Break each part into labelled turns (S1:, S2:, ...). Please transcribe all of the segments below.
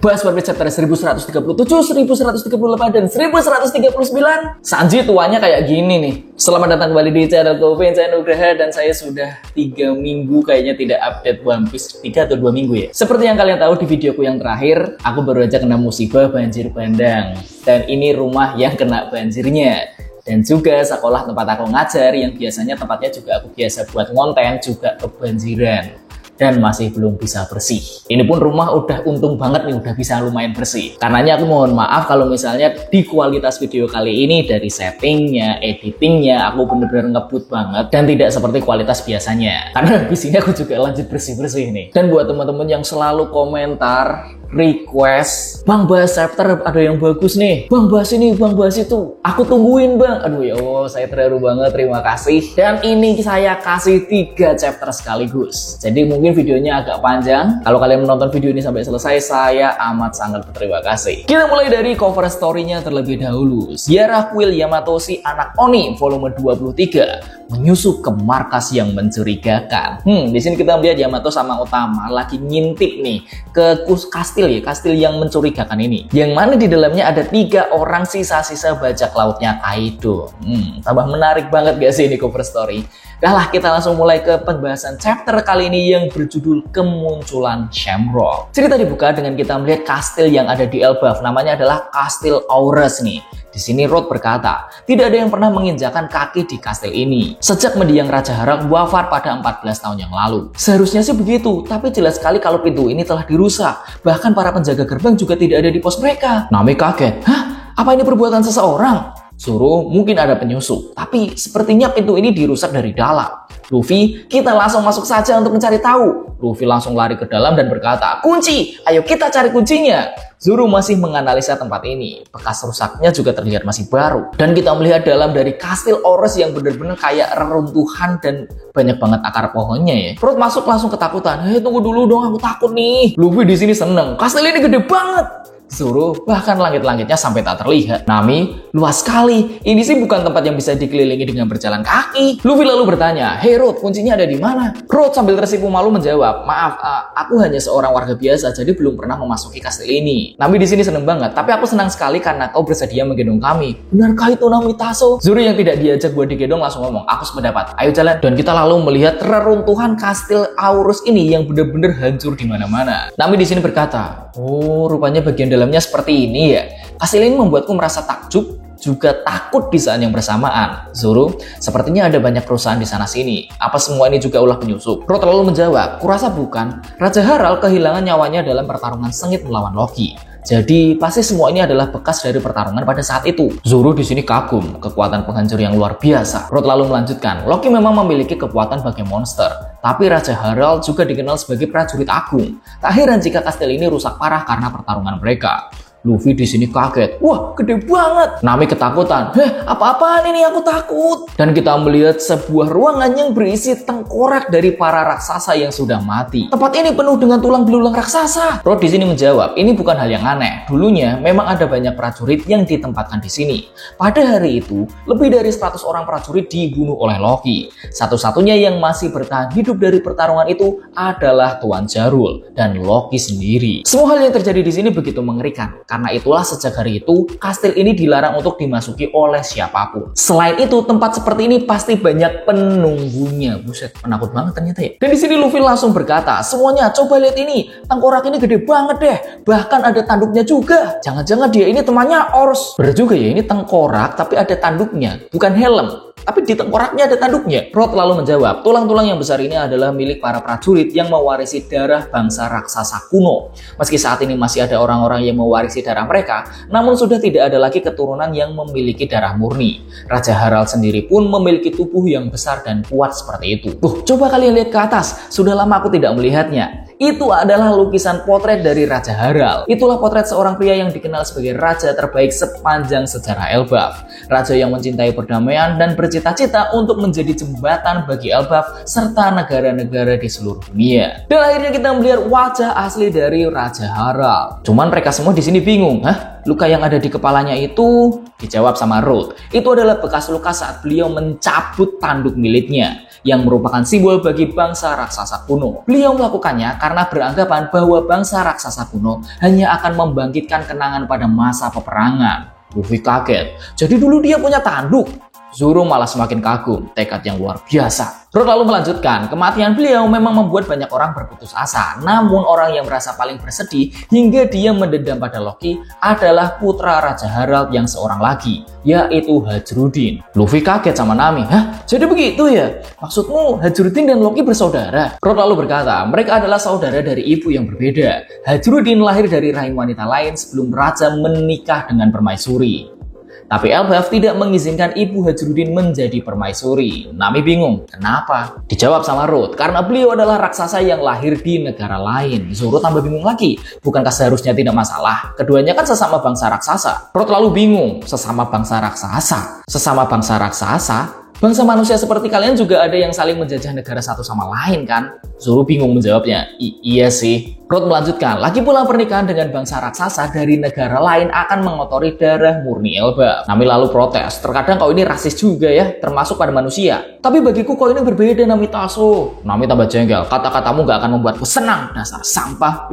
S1: Bahas One Piece chapter 1137, 1138, dan 1139. Sanji tuanya kayak gini nih. Selamat datang kembali di channel Gopin, saya Nugraha, dan saya sudah 3 minggu kayaknya tidak update One Piece. 3 atau 2 minggu ya. Seperti yang kalian tahu di videoku yang terakhir, aku baru aja kena musibah banjir bandang. Dan ini rumah yang kena banjirnya. Dan juga sekolah tempat aku ngajar yang biasanya tempatnya juga aku biasa buat konten juga kebanjiran. Dan masih belum bisa bersih. Ini pun rumah udah untung banget nih, udah bisa lumayan bersih. Karenanya aku mohon maaf kalau misalnya di kualitas video kali ini dari settingnya, editingnya aku bener-bener ngebut banget dan tidak seperti kualitas biasanya. Karena di sini aku juga lanjut bersih-bersih nih. Dan buat teman-teman yang selalu komentar, request, Bang bahas chapter ada yang bagus nih, Bang bahas ini, Bang bahas itu, aku tungguin Bang. Aduh ya Allah, saya terharu banget, terima kasih. Dan ini saya kasih 3 chapter sekaligus. Jadi mungkin videonya agak panjang. Kalau kalian menonton video ini sampai selesai, saya amat sangat berterima kasih. Kita mulai dari cover story-nya terlebih dahulu. Ziarah kuil Yamatoshi anak Oni volume 23 menyusup ke markas yang mencurigakan. Di sini kita melihat Yamato sama Utama lagi ngintip nih ke kastil yang mencurigakan ini. Yang mana di dalamnya ada 3 orang sisa-sisa bajak lautnya Kaido. Tambah menarik banget gak sih ini cover story? Dah lah, kita langsung mulai ke pembahasan chapter kali ini yang berjudul Kemunculan Shamrock. Cerita dibuka dengan kita melihat kastil yang ada di Elbaf, namanya adalah Kastil Aures nih. Di sini Road berkata, tidak ada yang pernah menginjakan kaki di kastil ini sejak mendiang Raja Harald wafat pada 14 tahun yang lalu. Seharusnya sih begitu, tapi jelas sekali kalau pintu ini telah dirusak. Bahkan para penjaga gerbang juga tidak ada di pos mereka. Nami kaget, hah? Apa ini perbuatan seseorang? Suruh mungkin ada penyusup, tapi sepertinya pintu ini dirusak dari dalam. Luffy, kita langsung masuk saja untuk mencari tahu. Luffy langsung lari ke dalam dan berkata, kunci, ayo kita cari kuncinya. Zoro masih menganalisa tempat ini. Bekas rusaknya juga terlihat masih baru. Dan kita melihat dalam dari Kastil Aures yang benar-benar kayak reruntuhan dan banyak banget akar pohonnya ya. Perut masuk langsung ketakutan. Hei, tunggu dulu dong, aku takut nih. Luffy di sini seneng. Kastil ini gede banget. Zoro, bahkan langit-langitnya sampai tak terlihat. Nami, luas sekali. Ini sih bukan tempat yang bisa dikelilingi dengan berjalan kaki. Luffy lalu bertanya, "Hey Road, kuncinya ada di mana?" Road sambil tersipu malu menjawab, "Maaf, aku hanya seorang warga biasa, jadi belum pernah memasuki kastil ini." Nami di sini seneng banget, tapi aku senang sekali karena kau bersedia menggendong kami. Benarkah itu Nami Taso? Zoro yang tidak diajak buat digendong langsung ngomong, "Aku sependapat. Ayo jalan." Dan kita lalu melihat reruntuhan Kastil Aures ini yang benar-benar hancur di mana-mana. Nami di sini berkata, "Oh, rupanya bagian dalamnya seperti ini ya." Kastil ini membuatku merasa takjub juga takut di saat yang bersamaan. Zoro, sepertinya ada banyak perusahaan di sana sini. Apa semua ini juga ulah penyusup? Road lalu menjawab, kurasa bukan. Raja Harald kehilangan nyawanya dalam pertarungan sengit melawan Loki. Jadi pasti semua ini adalah bekas dari pertarungan pada saat itu. Zoro di sini kagum, kekuatan penghancur yang luar biasa. Road lalu melanjutkan, Loki memang memiliki kekuatan bagai monster, tapi Raja Harald juga dikenal sebagai prajurit agung. Tak heran jika kastil ini rusak parah karena pertarungan mereka. Luffy di sini kaget. Wah, gede banget. Nami ketakutan. Apa-apaan ini, aku takut. Dan kita melihat sebuah ruangan yang berisi tengkorak dari para raksasa yang sudah mati. Tempat ini penuh dengan tulang belulang raksasa. Road di sini menjawab, ini bukan hal yang aneh. Dulunya memang ada banyak prajurit yang ditempatkan di sini. Pada hari itu, lebih dari 100 orang prajurit dibunuh oleh Loki. Satu-satunya yang masih bertahan hidup dari pertarungan itu adalah Tuan Jarul dan Loki sendiri. Semua hal yang terjadi di sini begitu mengerikan. Karena itulah sejak hari itu, kastil ini dilarang untuk dimasuki oleh siapapun. Selain itu, tempat seperti ini pasti banyak penunggunya. Buset, penakut banget ternyata ya. Dan di sini Luffy langsung berkata, semuanya coba lihat ini, tengkorak ini gede banget deh. Bahkan ada tanduknya juga. Jangan-jangan dia ini temannya Ors. Bener juga ya, ini tengkorak tapi ada tanduknya, bukan helm. Tapi di tengkoraknya ada tanduknya. Road lalu menjawab, tulang-tulang yang besar ini adalah milik para prajurit yang mewarisi darah bangsa raksasa kuno. Meski saat ini masih ada orang-orang yang mewarisi darah mereka, namun sudah tidak ada lagi keturunan yang memiliki darah murni. Raja Harald sendiri pun memiliki tubuh yang besar dan kuat seperti itu. Coba kalian lihat ke atas, sudah lama aku tidak melihatnya. Itu adalah lukisan potret dari Raja Harald. Itulah potret seorang pria yang dikenal sebagai raja terbaik sepanjang sejarah Elbaf. Raja yang mencintai perdamaian dan bercita-cita untuk menjadi jembatan bagi Elbaf serta negara-negara di seluruh dunia. Dan akhirnya kita melihat wajah asli dari Raja Harald. Cuman mereka semua di sini bingung, luka yang ada di kepalanya itu dijawab sama Road. Itu adalah bekas luka saat beliau mencabut tanduk miliknya. yang merupakan simbol bagi bangsa raksasa kuno. Beliau melakukannya karena beranggapan bahwa bangsa raksasa kuno hanya akan membangkitkan kenangan pada masa peperangan. Luffy kaget, jadi dulu dia punya tanduk. Zoro malah semakin kagum, tekad yang luar biasa. Road lalu melanjutkan, kematian beliau memang membuat banyak orang berputus asa. Namun orang yang merasa paling bersedih hingga dia mendendam pada Loki adalah putra Raja Harald yang seorang lagi, yaitu Hajrudin. Luffy kaget sama Nami, hah? Jadi begitu ya? Maksudmu Hajrudin dan Loki bersaudara? Road lalu berkata, mereka adalah saudara dari ibu yang berbeda. Hajrudin lahir dari rahim wanita lain sebelum Raja menikah dengan permaisuri. Tapi Elbaf tidak mengizinkan ibu Hajrudin menjadi permaisuri. Nami bingung, kenapa? Dijawab sama Road, karena beliau adalah raksasa yang lahir di negara lain. Zoro tambah bingung lagi, bukankah seharusnya tidak masalah? Keduanya kan sesama bangsa raksasa. Road lalu bingung, sesama bangsa raksasa? Sesama bangsa raksasa? Bangsa manusia seperti kalian juga ada yang saling menjajah negara satu sama lain kan? Zoro bingung menjawabnya. Iya sih. Road melanjutkan, lagi pula pernikahan dengan bangsa raksasa dari negara lain akan mengotori darah murni Elbaf. Nami lalu protes, terkadang kau ini rasis juga ya, termasuk pada manusia. Tapi bagiku kau ini berbeda Nami Taso. Nami tambah jengkel, kata-katamu gak akan membuatku senang, dasar sampah.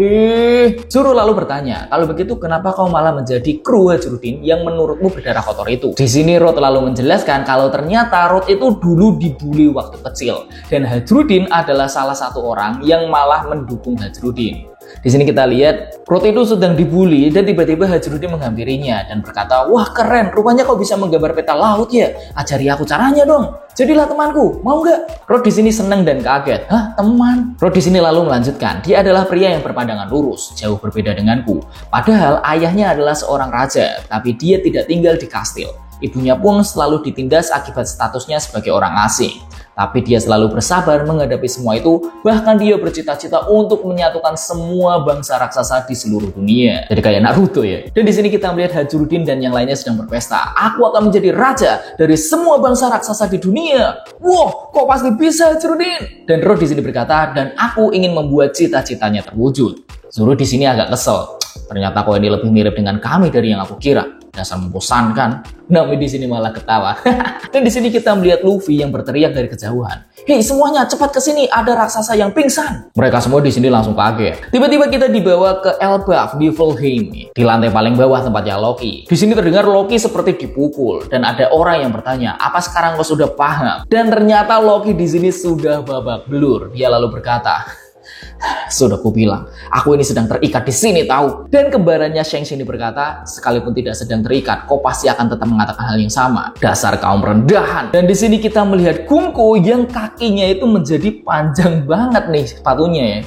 S1: Zoro lalu bertanya, kalau begitu kenapa kau malah menjadi kru Hajrudin yang menurutmu berdarah kotor itu? Di sini Road lalu menjelaskan kalau ternyata Road itu dulu dibully waktu kecil. Dan Hajrudin adalah salah satu orang yang malah mendukung Hajrudin. Di sini kita lihat Road itu sedang dibully dan tiba-tiba Hajrudin menghampirinya dan berkata, wah keren, rupanya kau bisa menggambar peta laut ya. Ajari aku caranya dong. Jadilah temanku, mau nggak? Road di sini senang dan kaget. Hah, teman? Road di sini lalu melanjutkan, dia adalah pria yang berpandangan lurus, jauh berbeda denganku. Padahal ayahnya adalah seorang raja, tapi dia tidak tinggal di kastil. Ibunya pun selalu ditindas akibat statusnya sebagai orang asing. Tapi dia selalu bersabar menghadapi semua itu, bahkan dia bercita-cita untuk menyatukan semua bangsa raksasa di seluruh dunia. Jadi kayak Naruto ya. Dan di sini kita melihat Hajrudin dan yang lainnya sedang berpesta. Aku akan menjadi raja dari semua bangsa raksasa di dunia. Wah, kok pasti bisa Hajrudin? Dan Road di sini berkata, dan aku ingin membuat cita-citanya terwujud. Zoro di sini agak kesel. Ternyata kau ini lebih mirip dengan kami dari yang aku kira. Dasar membosankan. Nami di sini malah ketawa. Dan di sini kita melihat Luffy yang berteriak dari kejauhan. Hei semuanya, cepat ke sini, ada raksasa yang pingsan. Mereka semua di sini langsung kaget. Tiba-tiba kita dibawa ke Elbaf di Niflheim, di lantai paling bawah tempatnya Loki. Di sini terdengar Loki seperti dipukul dan ada orang yang bertanya, "Apa sekarang kau sudah paham?" Dan ternyata Loki di sini sudah babak belur. Dia lalu berkata, "Sudah kubilang, aku ini sedang terikat di sini tahu." Dan kembarannya Shang sini berkata, "Sekalipun tidak sedang terikat, kau pasti akan tetap mengatakan hal yang sama. Dasar kaum rendahan." Dan di sini kita melihat Gunko yang kakinya itu menjadi panjang banget nih sepatunya ya.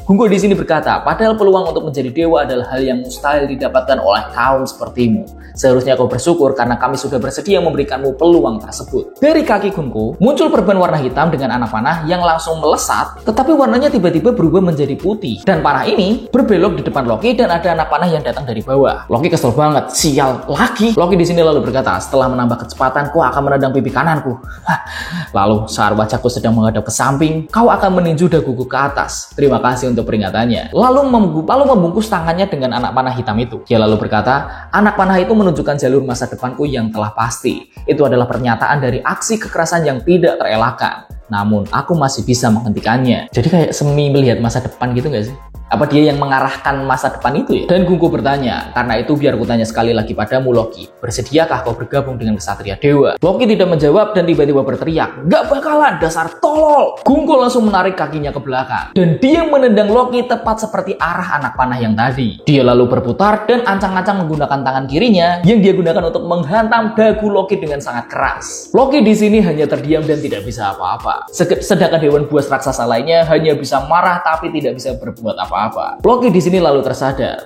S1: Gunko di sini berkata, "Padahal peluang untuk menjadi dewa adalah hal yang mustahil didapatkan oleh kaum sepertimu. Seharusnya kau bersyukur karena kami sudah bersedia memberikanmu peluang tersebut." Dari kaki Gunko muncul perban warna hitam dengan anak panah yang langsung melesat, tetapi warnanya tiba-tiba berubah menjadi putih. Dan panah ini berbelok di depan Loki dan ada anak panah yang datang dari bawah. Loki kesel banget, sial lagi. Loki di sini lalu berkata, "Setelah menambah kecepatan, kau akan menendang pipi kananku." Lalu saat wajahku sedang menghadap ke samping, kau akan meninju daguku ke atas. Terima kasih untuk peringatannya. Lalu membungkus tangannya dengan anak panah hitam itu. Dia lalu berkata, "Anak panah itu menunjukkan jalur masa depanku yang telah pasti. Itu adalah pernyataan dari aksi kekerasan yang tidak terelakkan. Namun aku masih bisa menghentikannya." Jadi kayak semi melihat masa depan gitu gak sih? Apa dia yang mengarahkan masa depan itu ya? Dan Gunko bertanya, "Karena itu biar ku tanya sekali lagi padamu Loki, bersediakah kau bergabung dengan Kesatria Dewa?" Loki tidak menjawab dan tiba-tiba berteriak, "Gak bakalan, dasar tolol!" Gunko langsung menarik kakinya ke belakang dan dia menendang Loki tepat seperti arah anak panah yang tadi. Dia lalu berputar dan ancang-ancang menggunakan tangan kirinya yang dia gunakan untuk menghantam dagu Loki dengan sangat keras. Loki di sini hanya terdiam dan tidak bisa apa-apa. Sedangkan hewan buas raksasa lainnya hanya bisa marah tapi tidak bisa berbuat apa-apa. Loki di sini lalu tersadar.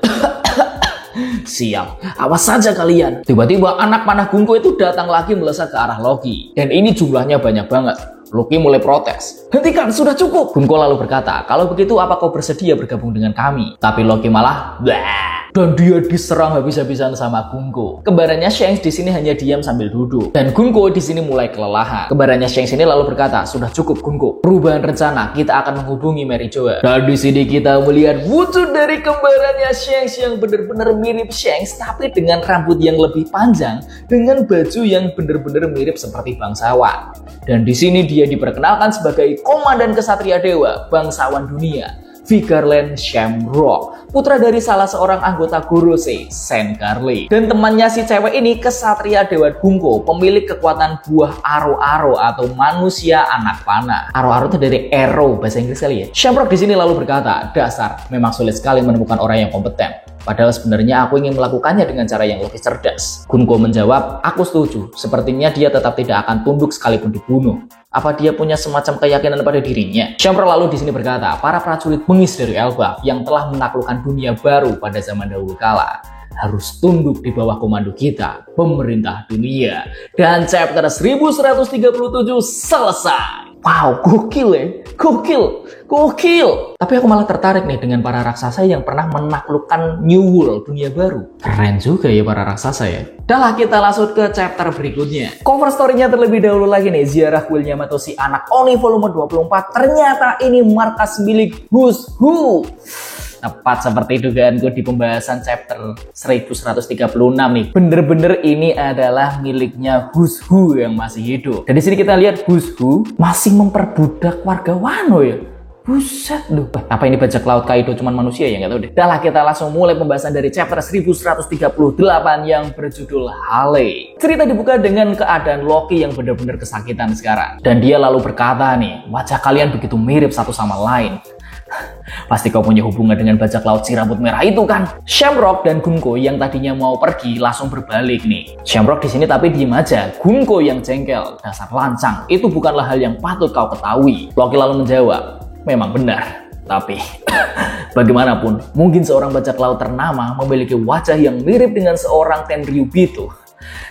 S1: "Sial, awas saja kalian." Tiba-tiba anak panah Gunko itu datang lagi melesat ke arah Loki. Dan ini jumlahnya banyak banget. Loki mulai protes. "Hentikan, sudah cukup." Gunko lalu berkata, "Kalau begitu apa kau bersedia bergabung dengan kami?" Tapi Loki malah, "Bah." dan dia diserang habis-habisan sama Gunko. Kembarannya Shanks di sini hanya diam sambil duduk, dan Gunko di sini mulai kelelahan. Kembarannya Shanks ini lalu berkata, "Sudah cukup Gunko. Perubahan rencana, kita akan menghubungi Mary Joa." Dan di sini kita melihat wujud dari kembarannya Shanks yang benar-benar mirip Shanks, tapi dengan rambut yang lebih panjang, dengan baju yang benar-benar mirip seperti bangsawan. Dan di sini dia diperkenalkan sebagai komandan kesatria dewa bangsawan dunia, Vigarland Shamrock, putra dari salah seorang anggota Gorosei, Sen Carly. Dan temannya si cewek ini kesatria dewa Gunko, pemilik kekuatan buah aro-aro atau manusia anak panah. Aro-aro itu dari arrow, bahasa Inggris kali ya. Shamrock di sini lalu berkata, "Dasar, memang sulit sekali menemukan orang yang kompeten. Padahal sebenarnya aku ingin melakukannya dengan cara yang lebih cerdas." Gunko menjawab, "Aku setuju. Sepertinya dia tetap tidak akan tunduk sekalipun dibunuh. Apa dia punya semacam keyakinan pada dirinya?" Shamrock lalu di sini berkata, "Para prajurit bengis dari Elbaf yang telah menaklukkan dunia baru pada zaman dahulu kala harus tunduk di bawah komando kita, pemerintah dunia." Dan chapter 1137 selesai. Wow, gokil ya, gokil. Tapi aku malah tertarik nih dengan para raksasa yang pernah menaklukkan New World, dunia baru. Keren juga ya para raksasa ya. Dah kita langsung ke chapter berikutnya. Cover story-nya terlebih dahulu lagi nih, Ziarah Kuil Yamato si anak Oni volume 24. Ternyata ini markas milik Who's Who. Tepat seperti dugaanku di pembahasan chapter 1136 nih. Bener-bener ini adalah miliknya Who's Who yang masih hidup. Dan di sini kita lihat Who's Who masih memperbudak warga Wano ya. Buset loh. Apa ini bajak laut Kaido cuman manusia ya? Nggak tahu deh. Dah lah kita langsung mulai pembahasan dari chapter 1138 yang berjudul Hale. Cerita dibuka dengan keadaan Loki yang benar-benar kesakitan sekarang. Dan dia lalu berkata nih, "Wajah kalian begitu mirip satu sama lain. Pasti kau punya hubungan dengan bajak laut si rambut merah itu kan?" Shamrock dan Gunko yang tadinya mau pergi langsung berbalik nih. Shamrock di sini tapi diem aja. Gunko yang jengkel, "Dasar lancang, itu bukanlah hal yang patut kau ketahui." Loki lalu menjawab, "Memang benar, tapi bagaimanapun mungkin seorang bajak laut ternama memiliki wajah yang mirip dengan seorang Tenryubito.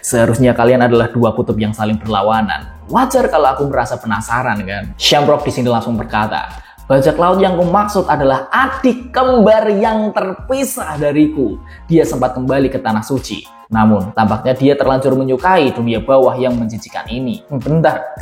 S1: Seharusnya kalian adalah dua kutub yang saling berlawanan. Wajar kalau aku merasa penasaran kan?" Shamrock di sini langsung berkata, "Bajak laut yang kumaksud adalah adik kembar yang terpisah dariku. Dia sempat kembali ke tanah suci. Namun, tampaknya dia terlanjur menyukai dunia bawah yang menjijikan ini." Bentar.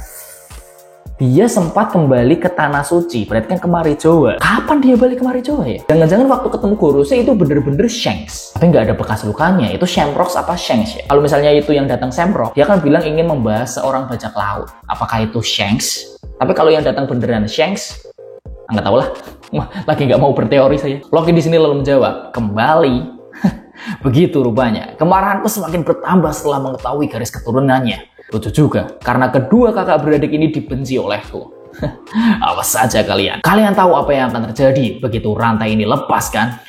S1: Dia sempat kembali ke tanah suci, berarti kan ke Marijoa. Kapan dia balik ke Marijoa ya? Jangan-jangan waktu ketemu Gorosei itu bener-bener Shanks. Tapi nggak ada bekas lukanya, itu Shamrock apa Shanks ya? Kalau misalnya itu yang datang Shamrock, dia kan bilang ingin membahas seorang bajak laut. Apakah itu Shanks? Tapi kalau yang datang beneran Shanks, nggak tahu lah. Lagi nggak mau berteori saya. Loki di sini lalu menjawab, "Kembali." Begitu rupanya. Kemarahanku semakin bertambah setelah mengetahui garis keturunannya. Lucu juga, karena kedua kakak beradik ini dibenci olehku. Awas saja kalian. Kalian tahu apa yang akan terjadi begitu rantai ini lepas kan?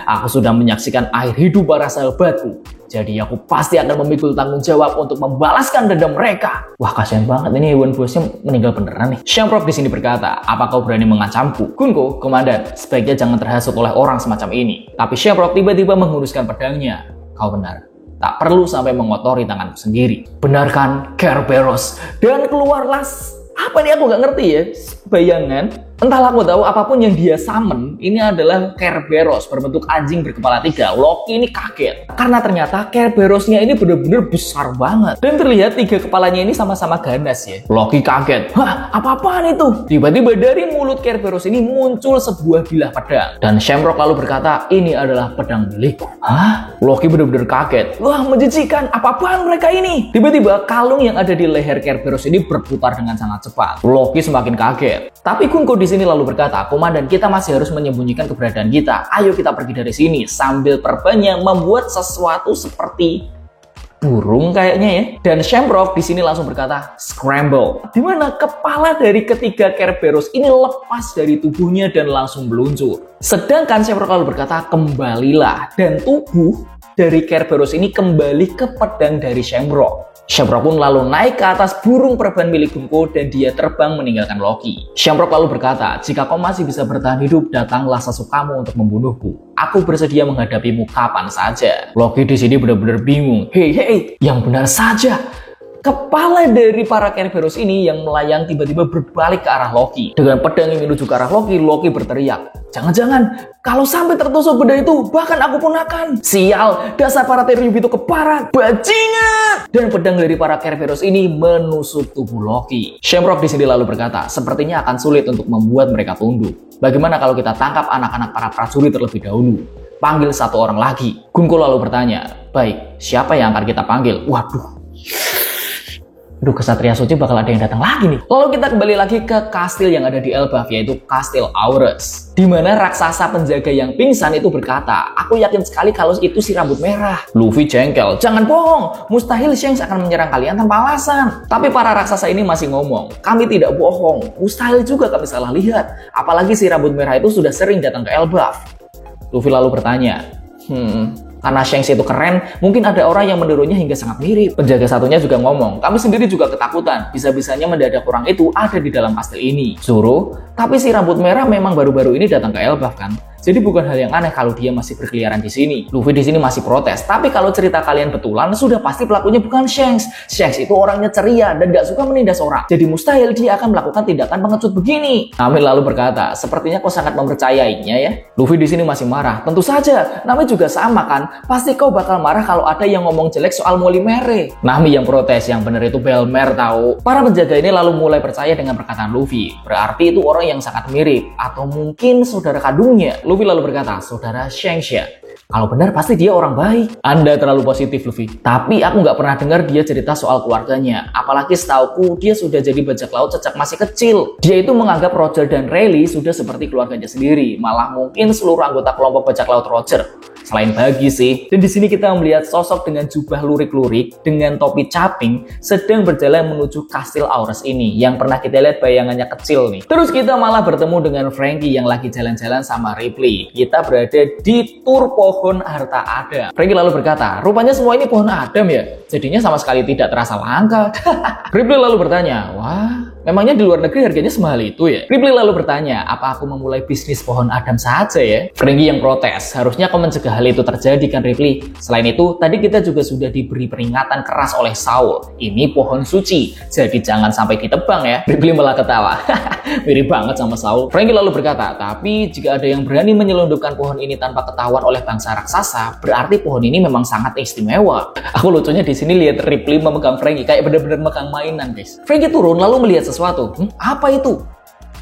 S1: Aku sudah menyaksikan air hidup para sahabatku. Jadi aku pasti akan memikul tanggung jawab untuk membalaskan dendam mereka. Wah, kasihan banget ini hewan bosnya meninggal beneran nih. Shamrock di sini berkata, "Apa kau berani mengancamku?" Gunko, "Komandan, sebaiknya jangan terhasut oleh orang semacam ini." Tapi Shamrock tiba-tiba menghunuskan pedangnya. "Kau benar. Tak perlu sampai mengotori tanganku sendiri." Benar kan, Kerberos? Dan keluarlah apa nih, aku nggak ngerti ya, bayangan. Entahlah, aku tahu apapun yang dia summon ini adalah Kerberos berbentuk anjing berkepala 3. Loki ini kaget karena ternyata Kerberosnya ini benar-benar besar banget dan terlihat 3 kepalanya ini sama-sama ganas ya. Loki kaget, "Hah, apa-apaan itu?" Tiba-tiba dari mulut Kerberos ini muncul sebuah bilah pedang dan Shamrock lalu berkata, "Ini adalah pedang milikku." Hah? Loki benar-benar kaget. Wah, menjijikan, apa-apaan mereka ini? Tiba-tiba kalung yang ada di leher Kerberos ini berputar dengan sangat cepat. Loki semakin kaget. Tapi Gunko di sini lalu berkata, "Komandan, kita masih harus menyembunyikan keberadaan kita. Ayo kita pergi dari sini." Sambil perbanya membuat sesuatu seperti burung kayaknya ya. Dan Shamrock di sini langsung berkata, "Scramble." Dimana kepala dari ketiga Kerberos ini lepas dari tubuhnya dan langsung meluncur. Sedangkan Shamrock lalu berkata, "Kembalilah." Dan tubuh dari Kerberos ini kembali ke pedang dari Shamrock. Shamrock pun lalu naik ke atas burung perban milik Gunko dan dia terbang meninggalkan Loki. Shamrock lalu berkata, "Jika kau masih bisa bertahan hidup, datanglah sesukamu untuk membunuhku. Aku bersedia menghadapimu kapan saja." Loki di sini benar-benar bingung. Hei, yang benar saja. Kepala dari para Kerberos ini yang melayang tiba-tiba berbalik ke arah Loki. Dengan pedang yang menuju ke arah Loki, Loki berteriak, "Jangan-jangan, kalau sampai tertusuk benda itu, bahkan aku pun akan." Sial, dasar para Terrium itu keparat, bajingan! Dan pedang dari para Kerberos ini menusuk tubuh Loki. Shamrock di sini lalu berkata, sepertinya akan sulit untuk membuat mereka tunduk. Bagaimana kalau kita tangkap anak-anak para prajurit terlebih dahulu? Panggil satu orang lagi. Gunko lalu bertanya, baik, siapa yang akan kita panggil? Waduh, Kesatria Suci bakal ada yang datang lagi nih. Lalu kita kembali lagi ke kastil yang ada di Elbaf, yaitu Kastil Aures. Di mana raksasa penjaga yang pingsan itu berkata, aku yakin sekali kalau itu si rambut merah. Luffy jengkel, jangan bohong, mustahil Shanks akan menyerang kalian tanpa alasan. Tapi para raksasa ini masih ngomong, kami tidak bohong, mustahil juga kami salah lihat. Apalagi si rambut merah itu sudah sering datang ke Elbaf. Luffy lalu bertanya, karena Shanks itu keren, mungkin ada orang yang menirunya hingga sangat mirip. Penjaga satunya juga ngomong, kami sendiri juga ketakutan. Bisa-bisanya mendadak orang itu ada di dalam kastil ini. Zoro, tapi si rambut merah memang baru-baru ini datang ke Elbaf kan? Jadi bukan hal yang aneh kalau dia masih berkeliaran di sini. Luffy di sini masih protes. Tapi kalau cerita kalian betulan, sudah pasti pelakunya bukan Shanks. Shanks itu orangnya ceria dan gak suka menindas orang. Jadi mustahil dia akan melakukan tindakan pengecut begini. Nami lalu berkata, sepertinya kau sangat mempercayainya ya. Luffy di sini masih marah. Tentu saja, Nami juga sama kan. Pasti kau bakal marah kalau ada yang ngomong jelek soal Molimere. Nami yang protes, yang bener itu Belmer tahu. Para penjaga ini lalu mulai percaya dengan perkataan Luffy. Berarti itu orang yang sangat mirip atau mungkin saudara kandungnya. Luffy lalu berkata, saudara Shanks ya? Kalau benar pasti dia orang baik. Anda terlalu positif, Luffy. Tapi aku nggak pernah dengar dia cerita soal keluarganya. Apalagi setauku dia sudah jadi bajak laut sejak masih kecil. Dia itu menganggap Roger dan Rayleigh sudah seperti keluarganya sendiri. Malah mungkin seluruh anggota kelompok bajak laut Roger. Selain Buggy sih. Dan di sini kita melihat sosok dengan jubah lurik-lurik dengan topi caping sedang berjalan menuju Kastil Aures ini yang pernah kita lihat bayangannya kecil nih. Terus kita malah bertemu dengan Franky yang lagi jalan-jalan sama Ripley. Kita berada di tur pohon harta Adam. Franky lalu berkata, rupanya semua ini pohon Adam ya? Jadinya sama sekali tidak terasa langka. Ripley lalu bertanya, wah, memangnya di luar negeri harganya semahal itu ya? Ripley lalu bertanya, apa aku memulai bisnis pohon Adam saja ya? Franky yang protes, harusnya kau mencegah hal itu terjadi kan Ripley? Selain itu, tadi kita juga sudah diberi peringatan keras oleh Saul. Ini pohon suci, jadi jangan sampai ditebang ya. Ripley malah ketawa. Mirip banget sama Saul. Franky lalu berkata, tapi jika ada yang berani menyelundupkan pohon ini tanpa ketahuan oleh bangsa raksasa, berarti pohon ini memang sangat istimewa. Aku lucunya di sini lihat Ripley memegang Franky kayak benar-benar megang mainan guys. Franky turun lalu melihat sesuatu. Apa itu?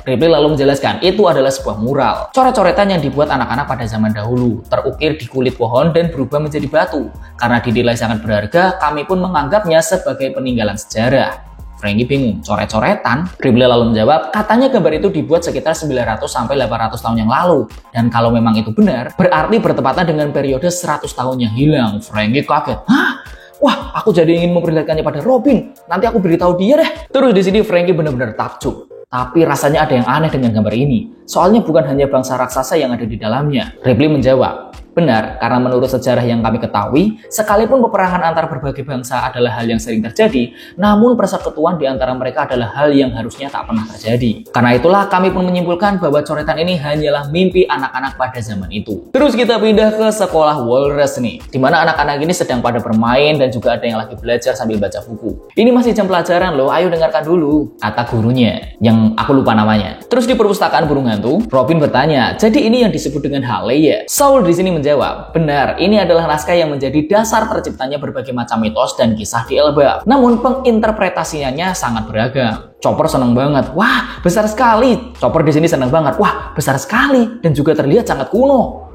S1: Ripley lalu menjelaskan, itu adalah sebuah mural. Coret-coretan yang dibuat anak-anak pada zaman dahulu, terukir di kulit pohon dan berubah menjadi batu. Karena dinilai sangat berharga, kami pun menganggapnya sebagai peninggalan sejarah. Franky bingung, coret-coretan? Ripley lalu menjawab, katanya gambar itu dibuat sekitar 900-800 tahun yang lalu. Dan kalau memang itu benar, berarti bertepatan dengan periode 100 tahun yang hilang. Franky kaget, hah? Wah, aku jadi ingin memperlihatkannya pada Robin. Nanti aku beritahu dia deh. Terus di sini Franky benar-benar takjub. Tapi rasanya ada yang aneh dengan gambar ini. Soalnya bukan hanya bangsa raksasa yang ada di dalamnya. Ripley menjawab, benar, karena menurut sejarah yang kami ketahui, sekalipun peperangan antar berbagai bangsa adalah hal yang sering terjadi, namun persekutuan di antara mereka adalah hal yang harusnya tak pernah terjadi. Karena itulah kami pun menyimpulkan bahwa coretan ini hanyalah mimpi anak-anak pada zaman itu. Terus kita pindah ke sekolah Walrus nih, di mana anak-anak ini sedang pada bermain dan juga ada yang lagi belajar sambil baca buku. Ini masih jam pelajaran loh, ayo dengarkan dulu, kata gurunya, yang aku lupa namanya. Terus di perpustakaan burung hantu, Robin bertanya, jadi ini yang disebut dengan Halley ya? Saul di sini menjawab, benar, ini adalah naskah yang menjadi dasar terciptanya berbagai macam mitos dan kisah di Elbaf. Namun penginterpretasinya sangat beragam. Chopper senang banget, wah besar sekali. Chopper di sini senang banget, wah besar sekali dan juga terlihat sangat kuno.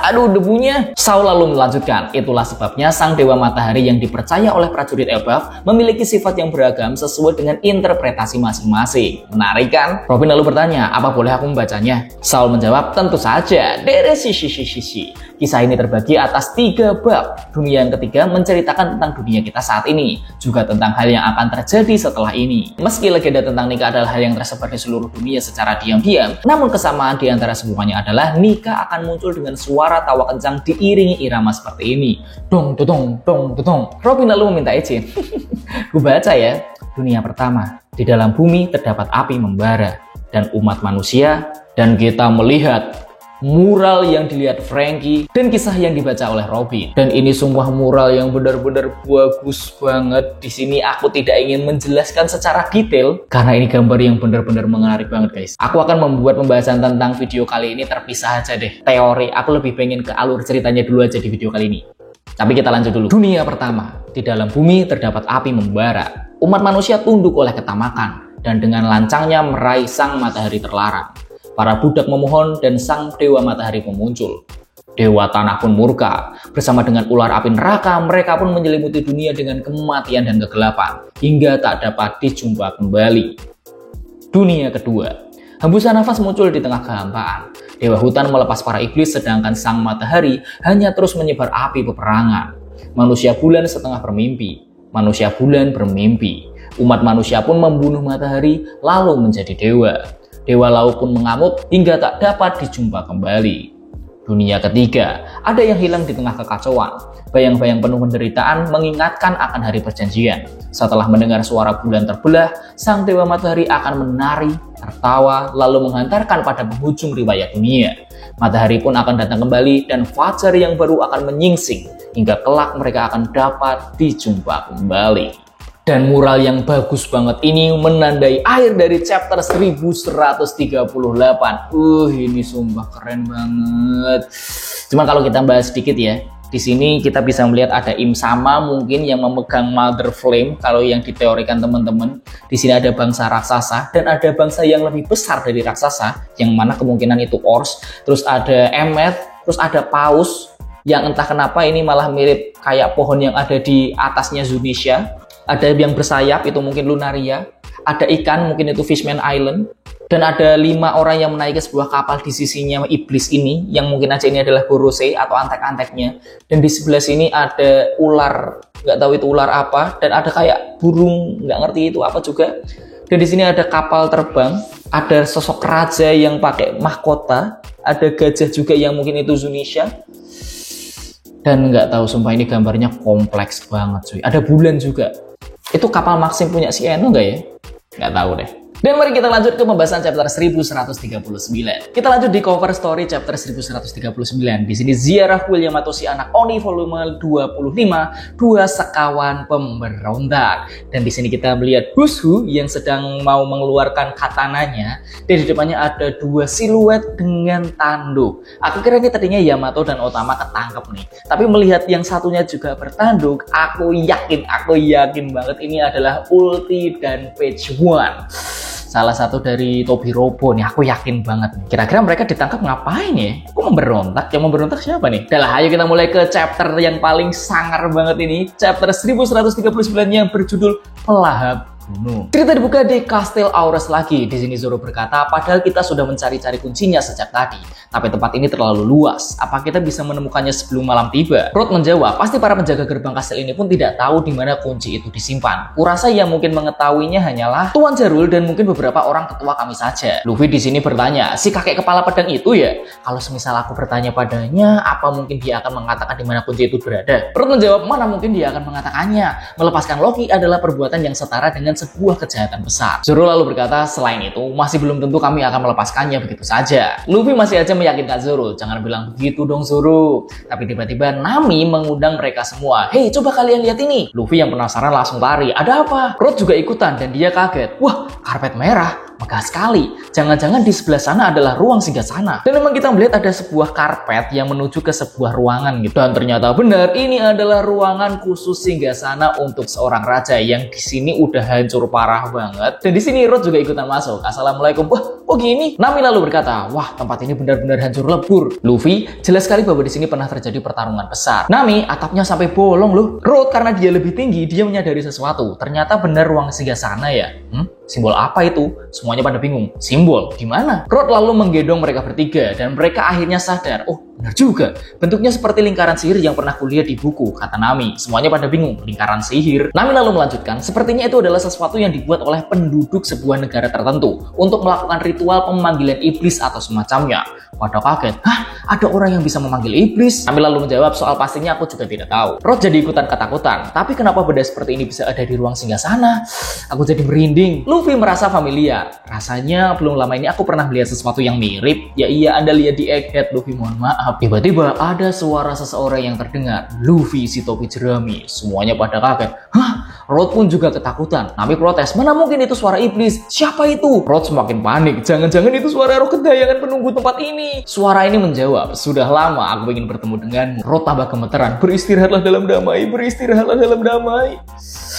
S1: Aduh debunya. Saul lalu melanjutkan, itulah sebabnya sang dewa matahari yang dipercaya oleh prajurit Elbaf memiliki sifat yang beragam sesuai dengan interpretasi masing-masing. Menarik kan? Robin lalu bertanya, apa boleh aku membacanya? Saul menjawab, tentu saja. Kisah ini terbagi atas 3 bab. Dunia yang ketiga menceritakan tentang dunia kita saat ini, juga tentang hal yang akan terjadi setelah ini. Meski legenda tentang nikah adalah hal yang tersebar di seluruh dunia secara diam-diam, namun kesamaan di antara semuanya adalah nikah akan muncul dengan suara tawa kencang diiringi irama seperti ini. Dong, dong, dong, dong. Robin lalu meminta izin. Gue baca ya. Dunia pertama, di dalam bumi terdapat api membara dan umat manusia, dan kita melihat mural yang dilihat Franky, dan kisah yang dibaca oleh Robin. Dan ini sumpah mural yang benar-benar bagus banget. Di sini aku tidak ingin menjelaskan secara detail karena ini gambar yang benar-benar menarik banget guys. Aku akan membuat pembahasan tentang video kali ini terpisah aja deh. Teori, aku lebih pengen ke alur ceritanya dulu aja di video kali ini. Tapi kita lanjut dulu. Dunia pertama. Di dalam bumi terdapat api membara. Umat manusia tunduk oleh ketamakan dan dengan lancangnya meraih sang matahari terlarang. Para budak memohon dan sang dewa matahari pun muncul. Dewa tanah pun murka. Bersama dengan ular api neraka, mereka pun menyelimuti dunia dengan kematian dan kegelapan hingga tak dapat dijumpa kembali. Dunia kedua. Hembusan nafas muncul di tengah kehampaan. Dewa hutan melepas para iblis sedangkan sang matahari hanya terus menyebar api peperangan. Manusia bulan setengah bermimpi. Manusia bulan bermimpi. Umat manusia pun membunuh matahari lalu menjadi dewa. Dewa laut pun mengamuk hingga tak dapat dijumpa kembali. Dunia ketiga, ada yang hilang di tengah kekacauan. Bayang-bayang penuh penderitaan mengingatkan akan hari perjanjian. Setelah mendengar suara bulan terbelah, sang dewa matahari akan menari, tertawa, lalu menghantarkan pada penghujung riwayat dunia. Matahari pun akan datang kembali dan fajar yang baru akan menyingsing, hingga kelak mereka akan dapat dijumpa kembali. Dan mural yang bagus banget ini menandai akhir dari chapter 1138. Ini sumpah keren banget. Cuma kalau kita bahas sedikit ya, di sini kita bisa melihat ada Im Sama mungkin yang memegang Mother Flame. Kalau yang diteorikan teman-teman, di sini ada bangsa raksasa dan ada bangsa yang lebih besar dari raksasa, yang mana kemungkinan itu Ors. Terus ada Emmet, terus ada Paus yang entah kenapa ini malah mirip kayak pohon yang ada di atasnya Zunisha. Ada yang bersayap, itu mungkin Lunaria. Ada ikan, mungkin itu Fishman Island. Dan ada 5 orang yang menaiki sebuah kapal di sisinya iblis ini, yang mungkin aja ini adalah Gorosei atau antek-anteknya. Dan di sebelah sini ada ular, nggak tahu itu ular apa. Dan ada kayak burung, nggak ngerti itu apa juga. Dan di sini ada kapal terbang. Ada sosok raja yang pakai mahkota. Ada gajah juga yang mungkin itu Zunisha. Dan nggak tahu, sumpah ini gambarnya kompleks banget cuy. Ada bulan juga. Itu kapal Maxim punya si Eno nggak ya? Nggak tahu deh. Dan mari kita lanjut ke pembahasan chapter 1139. Kita lanjut di cover story chapter 1139. Di sini Ziarah Kuil Yamato si anak Oni volume 25, dua sekawan pemberontak. Dan di sini kita melihat Bushu yang sedang mau mengeluarkan katananya. Dan di depannya ada 2 siluet dengan tanduk. Aku kira ini tadinya Yamato dan Otama ketangkep nih. Tapi melihat yang satunya juga bertanduk, aku yakin banget ini adalah Ulti dan Page One. Salah satu dari Tobiropo nih, aku yakin banget nih. Kira-kira mereka ditangkap ngapain ya? Kok memberontak? Yang memberontak siapa nih? Udah lah, ayo kita mulai ke chapter yang paling sangar banget ini. Chapter 1139 yang berjudul Pelahap Gunung. Cerita dibuka di Kastil Aures lagi. Di sini Zoro berkata, padahal kita sudah mencari-cari kuncinya sejak tadi. Tapi tempat ini terlalu luas. Apa kita bisa menemukannya sebelum malam tiba? Rod menjawab, pasti para penjaga gerbang kastil ini pun tidak tahu di mana kunci itu disimpan. Kurasa yang mungkin mengetahuinya hanyalah Tuan Jarul dan mungkin beberapa orang ketua kami saja. Luffy di sini bertanya, si kakek kepala pedang itu ya? Kalau semisal aku bertanya padanya, apa mungkin dia akan mengatakan di mana kunci itu berada? Rod menjawab, mana mungkin dia akan mengatakannya. Melepaskan Loki adalah perbuatan yang setara dengan sebuah kejahatan besar. Zoro lalu berkata, selain itu, masih belum tentu kami akan melepaskannya begitu saja. Luffy masih aja meyakinkan Zoro, jangan bilang begitu dong Zoro. Tapi tiba-tiba Nami mengundang mereka semua. Hei, coba kalian lihat ini. Luffy yang penasaran langsung lari. Ada apa? Rod juga ikutan dan dia kaget. Wah, karpet merah. Megah sekali. Jangan-jangan di sebelah sana adalah ruang singgasana. Dan memang kita melihat ada sebuah karpet yang menuju ke sebuah ruangan gitu. Dan ternyata benar, ini adalah ruangan khusus singgasana untuk seorang raja yang di sini udah hancur parah banget. Dan di sini Rod juga ikutan masuk. Assalamualaikum. Wah, kok gini? Nami lalu berkata, wah, tempat ini benar-benar hancur lebur. Luffy jelas sekali bahwa di sini pernah terjadi pertarungan besar. Nami, atapnya sampai bolong loh. Rod karena dia lebih tinggi, dia menyadari sesuatu. Ternyata benar ruang singgasana ya. Simbol apa itu? Semuanya pada bingung. Simbol? Gimana? Rod lalu menggendong mereka bertiga dan mereka akhirnya sadar. Oh, Benar juga, bentuknya seperti lingkaran sihir yang pernah kulihat di buku, kata Nami. Semuanya pada bingung, lingkaran sihir. Nami lalu melanjutkan, sepertinya itu adalah sesuatu yang dibuat oleh penduduk sebuah negara tertentu untuk melakukan ritual pemanggilan iblis atau semacamnya. Pada kaget, hah? Ada orang yang bisa memanggil iblis? Nami lalu menjawab, soal pastinya aku juga tidak tahu. Rod jadi ikutan ketakutan, tapi kenapa benda seperti ini bisa ada di ruang singgahsana? Aku jadi merinding. Luffy merasa familiar. Rasanya belum lama ini aku pernah melihat sesuatu yang mirip. Ya iya, Anda lihat di Egghead, Luffy, mohon maaf. Tiba-tiba ada suara seseorang yang terdengar. Luffy, si topi jerami. Semuanya pada kaget. Hah? Rod pun juga ketakutan. Nami protes, mana mungkin itu suara iblis? Siapa itu? Rod semakin panik. Jangan-jangan itu suara roh kedayangan penunggu tempat ini. Suara ini menjawab, sudah lama aku ingin bertemu denganmu. Rod tambah gemeteran. Beristirahatlah dalam damai. Beristirahatlah dalam damai.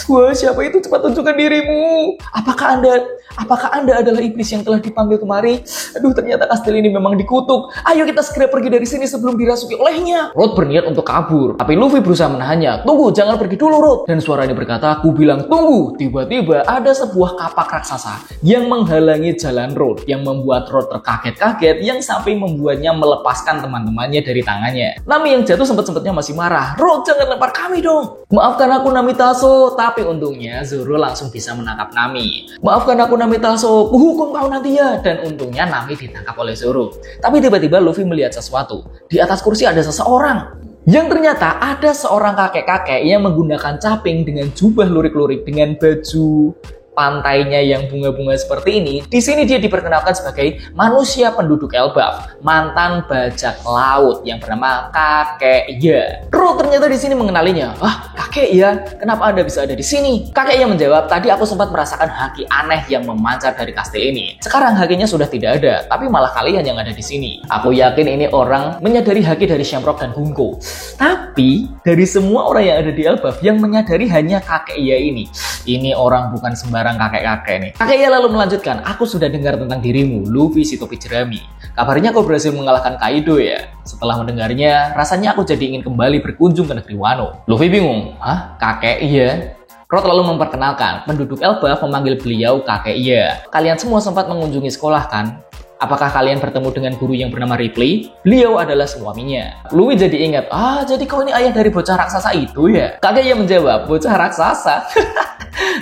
S1: Wah, siapa itu? Cepat tunjukkan dirimu. Apakah Anda adalah iblis yang telah dipanggil kemari? Aduh, ternyata kastil ini memang dikutuk. Ayo kita segera pergi dari sini sebelum dirasuki olehnya. Rod berniat untuk kabur, tapi Luffy berusaha menahannya. Tunggu, jangan pergi dulu, Rod. Dan suara ini berkata, aku bilang tunggu. Tiba-tiba ada sebuah kapak raksasa yang menghalangi jalan Rod, yang membuat Rod terkaget-kaget, yang sampai membuatnya melepaskan teman-temannya dari tangannya. Nami yang jatuh sempat-sempatnya masih marah. Rod, jangan lempar kami dong. Maafkan aku, Namitaso. Tapi untungnya Zoro langsung bisa menangkap Nami. Maafkan aku, Namitaso, kuhukum kau nanti ya. Dan untungnya Nami ditangkap oleh Zoro. Tapi tiba-tiba Luffy melihat sesuatu. Di atas kursi ada seseorang. Yang ternyata ada seorang kakek-kakek yang menggunakan caping dengan jubah lurik-lurik dengan baju pantainya yang bunga-bunga seperti ini. Di sini dia diperkenalkan sebagai manusia penduduk Elbaf, mantan bajak laut yang bernama Kakek Ya. Rod ternyata di sini mengenalinya. Ah, Kakek Ya, kenapa Anda bisa ada di sini? Kakek Ya menjawab, tadi aku sempat merasakan haki aneh yang memancar dari kastil ini. Sekarang hakinya sudah tidak ada, tapi malah kalian yang ada di sini. Aku yakin ini orang menyadari haki dari Shamrock dan Bungo. Tapi dari semua orang yang ada di Elbaf, yang menyadari hanya Kakek Ya ini. Ini orang bukan sembarang kakek-kakek nih. Kakek Ya lalu melanjutkan, aku sudah dengar tentang dirimu, Luffy, si topi jerami. Kabarnya kau berhasil mengalahkan Kaido ya. Setelah mendengarnya, rasanya aku jadi ingin kembali berkunjung ke negeri Wano. Luffy bingung, hah? Kakek Ya? Rod lalu memperkenalkan, penduduk Elbaf memanggil beliau Kakek Ya. Kalian semua sempat mengunjungi sekolah kan? Apakah kalian bertemu dengan guru yang bernama Ripley? Beliau adalah suaminya. Luffy jadi ingat, jadi kau ini ayah dari bocah raksasa itu ya? Kakek Ya menjawab, bocah raksasa?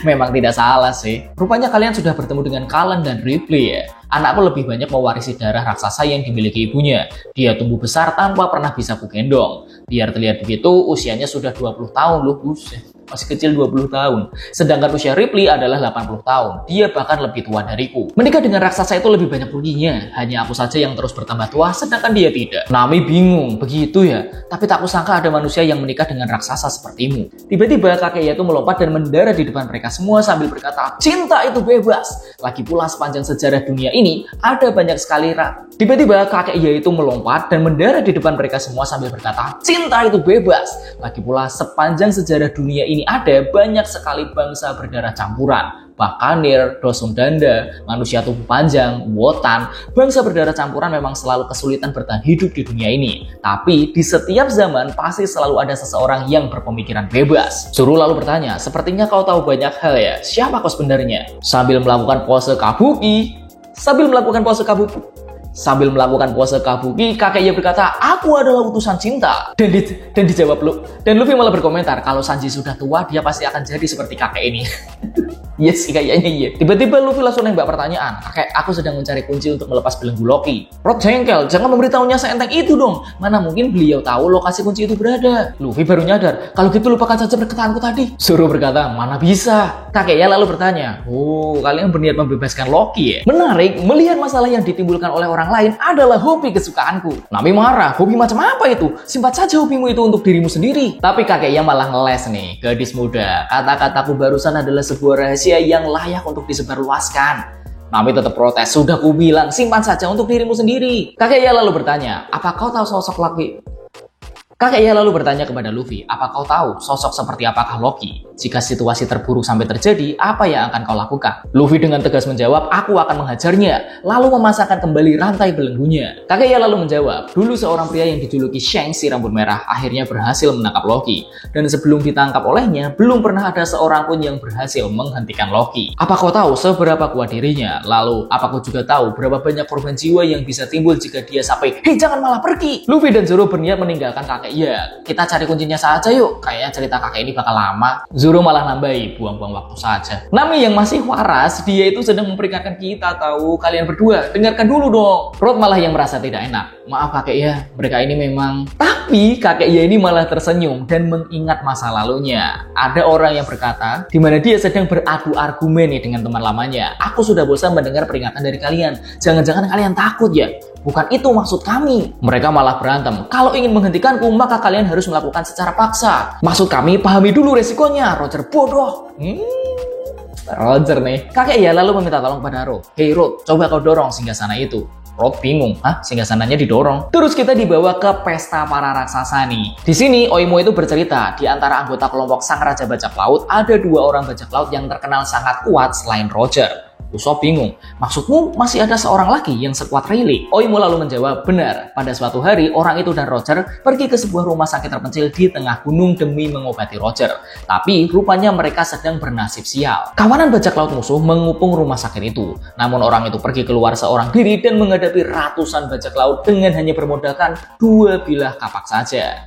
S1: Memang tidak salah sih. Rupanya kalian sudah bertemu dengan Kalan dan Ripley ya. Anakku lebih banyak mewarisi darah raksasa yang dimiliki ibunya. Dia tumbuh besar tanpa pernah bisa kugendong. Biar terlihat begitu, usianya sudah 20 tahun loh. Masih kecil 20 tahun. Sedangkan usia Ripley adalah 80 tahun. Dia bahkan lebih tua dariku. Menikah dengan raksasa itu lebih banyak ruginya. Hanya aku saja yang terus bertambah tua, sedangkan dia tidak. Nami bingung, begitu ya. Tapi tak kusangka ada manusia yang menikah dengan raksasa sepertimu. Tiba-tiba Kakek Ya itu melompat dan mendarat di depan mereka semua sambil berkata, cinta itu bebas. Lagi pula sepanjang sejarah dunia ini, ada banyak sekali Tiba-tiba Kakek Ya itu melompat dan mendarat di depan mereka semua sambil berkata, cinta itu bebas. Lagi pula sepanjang sejarah dunia ini ada banyak sekali bangsa berdarah campuran. Bakanir, Dosundanda, manusia tubuh panjang, Wotan, bangsa berdarah campuran memang selalu kesulitan bertahan hidup di dunia ini. Tapi di setiap zaman pasti selalu ada seseorang yang berpemikiran bebas. Zoro lalu bertanya, sepertinya kau tahu banyak hal ya, siapa kau sebenarnya? Sambil melakukan pose kabuki, Kakek Ya berkata, aku adalah utusan cinta. Dan dijawab dan Luffy malah berkomentar, kalau Sanji sudah tua, dia pasti akan jadi seperti kakek ini. Yes, kayaknya iya. Tiba-tiba Luffy langsung nembak pertanyaan, kakek, aku sedang mencari kunci untuk melepas belenggu Loki. Rod jengkel, jangan memberitahunya seenteng itu dong. Mana mungkin beliau tahu lokasi kunci itu berada. Luffy baru nyadar, kalau gitu lupakan saja perkataanku tadi. Zoro berkata, mana bisa. Kakek Ya lalu bertanya, kalian berniat membebaskan Loki ya? Menarik, melihat masalah yang ditimbulkan oleh orang lain adalah hobi kesukaanku. Nami marah, hobi macam apa itu? Simpan saja hobimu itu untuk dirimu sendiri. Tapi Kakek Ya malah ngeles nih, gadis muda. Kata-kataku barusan adalah sebuah rahasia yang layak untuk disebarluaskan. Nami tetap protes, sudah kubilang simpan saja untuk dirimu sendiri. Kakek Ya lalu bertanya, apa kau tahu sosok Loki? Kakek lalu bertanya kepada Luffy, apa kau tahu sosok seperti apakah Loki? Jika situasi terburuk sampai terjadi, apa yang akan kau lakukan? Luffy dengan tegas menjawab, aku akan menghajarnya, lalu memasangkan kembali rantai belenggunya. Kakek lalu menjawab, dulu seorang pria yang dijuluki Shanks si rambut merah akhirnya berhasil menangkap Loki. Dan sebelum ditangkap olehnya, belum pernah ada seorang pun yang berhasil menghentikan Loki. Apa kau tahu seberapa kuat dirinya? Lalu, apa kau juga tahu berapa banyak korban jiwa yang bisa timbul jika dia sampai, hei jangan malah pergi! Luffy dan Zoro berniat meninggalkan kakek. Ya, kita cari kuncinya saja yuk. Kayaknya cerita kakek ini bakal lama. Zoro malah nambahi, buang-buang waktu saja. Nami yang masih waras, dia itu sedang memperingatkan kita tahu. Kalian berdua, dengarkan dulu dong. Rod malah yang merasa tidak enak. Maaf kakek ya, mereka ini memang... Tapi kakek ya ini malah tersenyum dan mengingat masa lalunya. Ada orang yang berkata, di mana dia sedang beradu argumen nih dengan teman lamanya. Aku sudah bosan mendengar peringatan dari kalian. Jangan-jangan kalian takut ya? Bukan itu maksud kami. Mereka malah berantem. Kalau ingin menghentikanku, maka kalian harus melakukan secara paksa. Maksud kami, pahami dulu resikonya. Roger bodoh. Roger nih. Kakek ya lalu meminta tolong pada Rod. Hey Rod, coba kau dorong singgasana itu. Rod bingung, singgasananya didorong. Terus kita dibawa ke pesta para raksasa nih. Di sini Oimo itu bercerita, di antara anggota kelompok sang raja bajak laut ada 2 orang bajak laut yang terkenal sangat kuat selain Roger. Usopp bingung, maksudmu masih ada seorang lagi yang sekuat Rayleigh? Oimo lalu menjawab, benar, pada suatu hari orang itu dan Roger pergi ke sebuah rumah sakit terpencil di tengah gunung demi mengobati Roger. Tapi rupanya mereka sedang bernasib sial. Kawanan bajak laut musuh mengepung rumah sakit itu. Namun orang itu pergi keluar seorang diri dan menghadapi ratusan bajak laut dengan hanya bermodalkan 2 bilah kapak saja.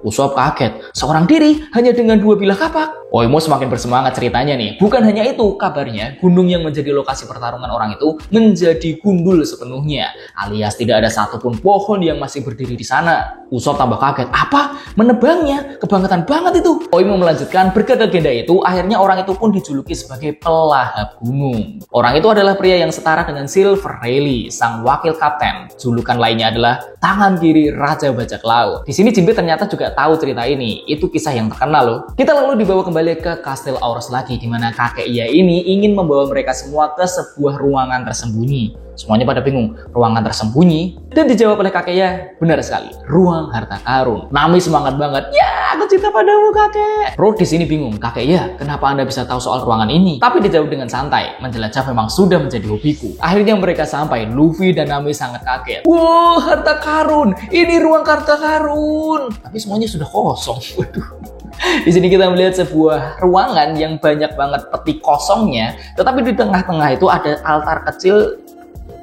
S1: Usopp kaget, seorang diri hanya dengan 2 bilah kapak. Oimo semakin bersemangat ceritanya nih. Bukan hanya itu, kabarnya gunung yang menjadi lokasi pertarungan orang itu menjadi gundul sepenuhnya, alias tidak ada satupun pohon yang masih berdiri di sana. Usopp tambah kaget, apa? Menebangnya? Kebangetan banget itu. Oimo melanjutkan, berkat legenda itu, akhirnya orang itu pun dijuluki sebagai pelahap gunung. Orang itu adalah pria yang setara dengan Silver Rayleigh, sang wakil kapten. Julukan lainnya adalah tangan kiri Raja Bajak Laut. Di sini Jinbe ternyata juga tahu cerita ini. Itu kisah yang terkenal loh. Kita lalu dibawa kembali ke Kastil Aurus lagi, di mana kakek Iya ini ingin membawa mereka semua ke sebuah ruangan tersembunyi. Semuanya pada bingung, ruangan tersembunyi? Dan dijawab oleh kakek Iya, benar sekali, ruang harta karun. Nami semangat banget, ya aku cinta padamu kakek. Rod di sini bingung, kakek Iya, kenapa anda bisa tahu soal ruangan ini? Tapi dijawab dengan santai, menjelajah memang sudah menjadi hobiku. Akhirnya mereka sampai, Luffy dan Nami sangat kaget. Wow, harta karun, ini ruang harta karun. Tapi semuanya sudah kosong. Waduh. Di sini kita melihat sebuah ruangan yang banyak banget peti kosongnya, tetapi di tengah-tengah itu ada altar kecil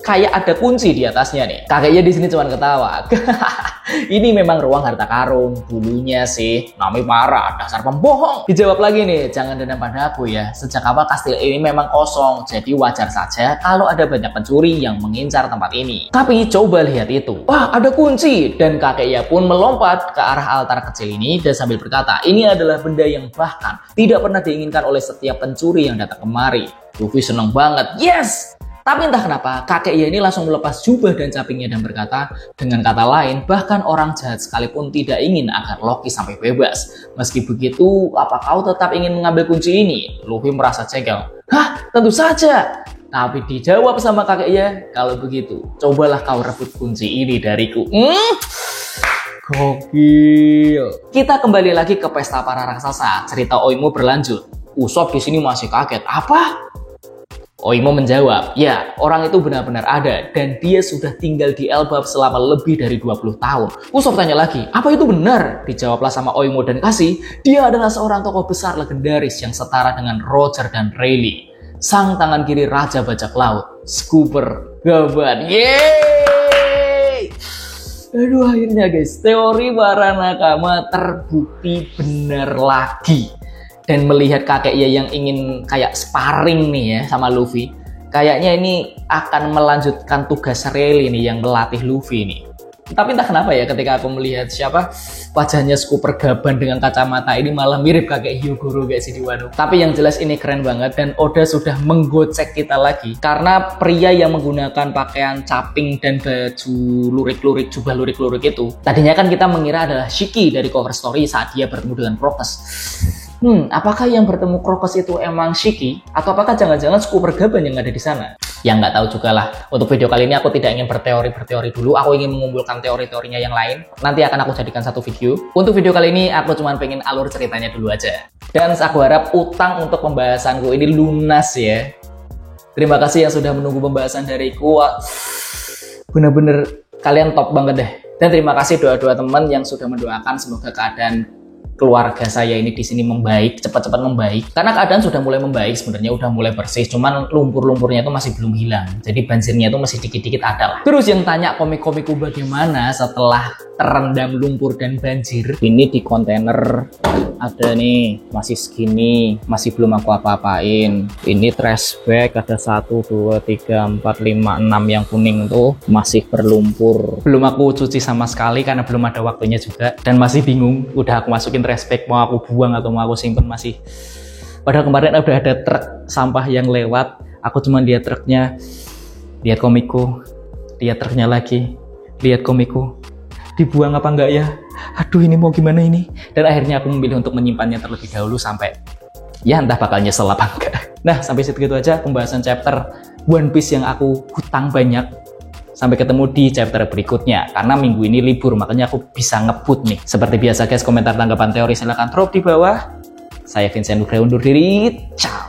S1: kayak ada kunci di atasnya nih. Kakeknya di sini cuma ketawa. Ini memang ruang harta karun. Dulunya sih, Nami marah, dasar pembohong. Dijawab lagi nih, jangan dendam pada aku ya. Sejak awal kastil ini memang kosong, jadi wajar saja kalau ada banyak pencuri yang mengincar tempat ini. Tapi coba lihat itu. Wah, ada kunci. Dan kakeknya pun melompat ke arah altar kecil ini dan sambil berkata, ini adalah benda yang bahkan tidak pernah diinginkan oleh setiap pencuri yang datang kemari. Luffy seneng banget. Yes! Tapi entah kenapa, kakek Iya ini langsung melepas jubah dan capingnya dan berkata, dengan kata lain, bahkan orang jahat sekalipun tidak ingin agar Loki sampai bebas. Meski begitu, apa kau tetap ingin mengambil kunci ini? Luffy merasa jengkel. Hah, tentu saja. Tapi dijawab sama kakek Iya, kalau begitu, cobalah kau rebut kunci ini dariku. Gokil. Kita kembali lagi ke pesta para raksasa. Cerita Oimo berlanjut. Usopp di sini masih kaget. Apa? Oimo menjawab, ya, orang itu benar-benar ada dan dia sudah tinggal di Elbap selama lebih dari 20 tahun. Usopp tanya lagi, apa itu benar? Dijawablah sama Oimo dan Kasi, dia adalah seorang tokoh besar legendaris yang setara dengan Roger dan Rayleigh, sang tangan kiri Raja Bajak Laut, Scooper Gaban. Yeay! Aduh, akhirnya guys, teori para nakama terbukti benar lagi. Dan melihat kakek Iya yang ingin kayak sparring nih ya sama Luffy, kayaknya ini akan melanjutkan tugas Rayleigh nih yang melatih Luffy nih. Tapi entah kenapa ya, ketika aku melihat wajahnya Scooper Gaban dengan kacamata ini malah mirip kakek Hyogoro guys di Wano. Tapi yang jelas ini keren banget dan Oda sudah menggocek kita lagi karena pria yang menggunakan pakaian caping dan baju lurik-lurik, jubah lurik-lurik itu tadinya kan kita mengira adalah Shiki dari cover story saat dia bertemu dengan Crocus. Apakah yang bertemu Crocus itu emang Shiki? Atau apakah jangan-jangan Scooper Gaban yang ada di sana? yang nggak tahu juga lah. Untuk video kali ini aku tidak ingin berteori dulu, aku ingin mengumpulkan teori-teorinya yang lain. Nanti akan aku jadikan satu video. Untuk video kali ini aku cuma pengen alur ceritanya dulu aja. Dan aku harap utang untuk pembahasanku ini lunas ya. Terima kasih yang sudah menunggu pembahasan dariku. Bener-bener kalian top banget deh. Dan terima kasih doa-doa teman yang sudah mendoakan semoga keadaan keluarga saya ini di sini membaik, cepat-cepat membaik. Karena keadaan sudah mulai membaik sebenarnya, udah mulai bersih, cuman lumpur-lumpurnya itu masih belum hilang. Jadi banjirnya itu masih dikit-dikit ada lah. Terus yang tanya komik-komikku bagaimana setelah terendam lumpur dan banjir. Ini di kontainer ada nih, masih segini, masih belum aku apa-apain. Ini trash bag ada 1, 2, 3, 4, 5, 6 yang kuning tuh masih berlumpur. Belum aku cuci sama sekali karena belum ada waktunya juga. Dan masih bingung, udah aku masukin trash bag mau aku buang atau mau aku simpen masih. Padahal kemarin udah ada truk sampah yang lewat, aku cuma lihat truknya, lihat komikku, lihat truknya lagi, lihat komikku, dibuang apa enggak ya? Aduh ini mau gimana ini? Dan akhirnya aku memilih untuk menyimpannya terlebih dahulu sampai ya entah bakal nyesel apa enggak. Nah sampai segitu aja pembahasan chapter One Piece yang aku hutang banyak. Sampai ketemu di chapter berikutnya. Karena minggu ini libur, makanya aku bisa ngebut nih. Seperti biasa guys, komentar tanggapan teori silahkan drop di bawah. Saya Vincent Nugraha undur diri. Ciao.